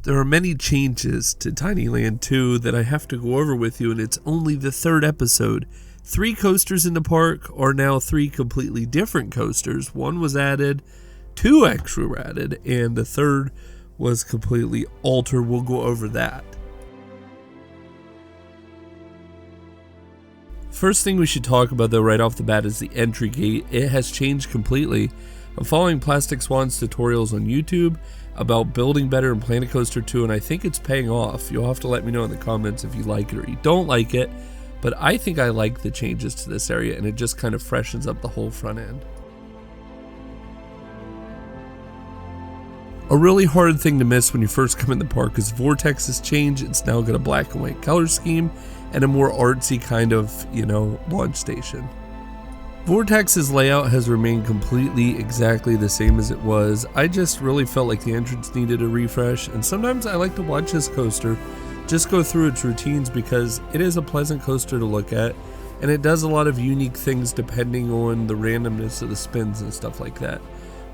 There are many changes to Tinyland 2 that I have to go over with you, and it's only the third episode. 3 coasters in the park are now 3 completely different coasters. 1 was added, 2 extra were added, and the third was completely altered. We'll go over that. First thing we should talk about though right off the bat is the entry gate. It has changed completely. I'm following Plastic Swan's tutorials on YouTube about building better in Planet Coaster 2, and I think it's paying off. You'll have to let me know in the comments if you like it or you don't like it, but I think I like the changes to this area, and it just kind of freshens up the whole front end. A really hard thing to miss when you first come in the park is Vortex has changed. It's now got a black and white color scheme and a more artsy kind of, launch station. Vortex's layout has remained completely exactly the same as it was. I just really felt like the entrance needed a refresh, and sometimes I like to watch this coaster just go through its routines because it is a pleasant coaster to look at, and it does a lot of unique things depending on the randomness of the spins and stuff like that.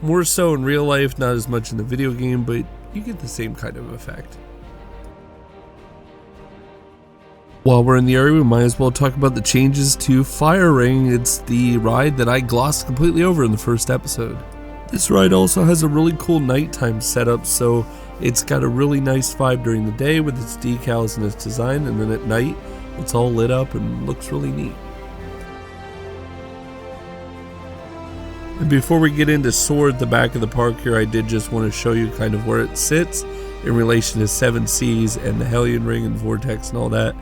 More so in real life, not as much in the video game, but you get the same kind of effect. While we're in the area, we might as well talk about the changes to Fire Ring. It's the ride that I glossed completely over in the first episode. This ride also has a really cool nighttime setup, so it's got a really nice vibe during the day with its decals and its design, and then at night it's all lit up and looks really neat. And before we get into Soar at the back of the park here, I did just want to show you kind of where it sits in relation to Seven Seas and the Hellion Ring and Vortex and all that.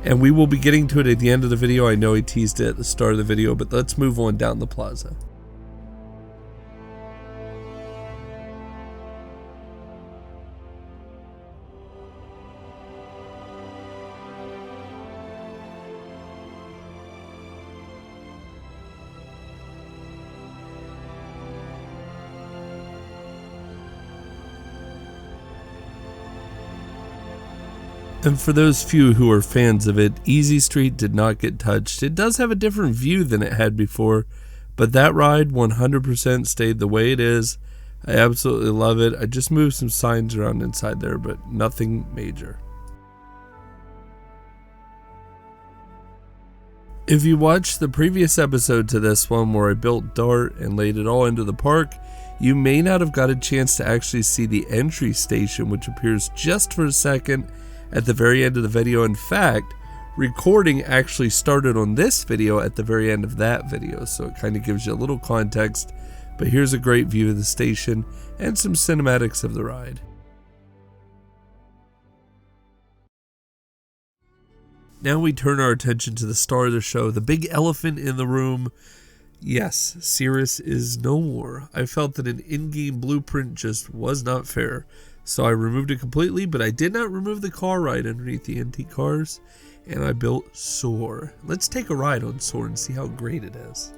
And we will be getting to it at the end of the video. I know I teased it at the start of the video, but let's move on down the plaza. And for those few who are fans of it, Easy Street did not get touched. It does have a different view than it had before, but that ride 100% stayed the way it is. I absolutely love it. I just moved some signs around inside there, but nothing major. If you watched the previous episode to this one where I built Dart and laid it all into the park, you may not have got a chance to actually see the entry station, which appears just for a second at the very end of the video. In fact, recording actually started on this video at the very end of that video, so it kind of gives you a little context, but here's a great view of the station and some cinematics of the ride. Now we turn our attention to the star of the show, the big elephant in the room. Yes, Cirrus is no more. I felt that an in-game blueprint just was not fair, so I removed it completely, but I did not remove the car ride underneath the antique cars, and I built Soar. Let's take a ride on Soar and see how great it is.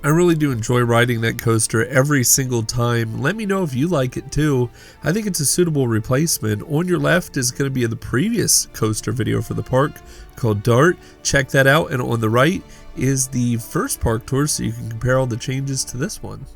I really do enjoy riding that coaster every single time. Let me know if you like it too. I think it's a suitable replacement. On your left is going to be the previous coaster video for the park called Dart. Check that out. And on the right is the first park tour, so you can compare all the changes to this one.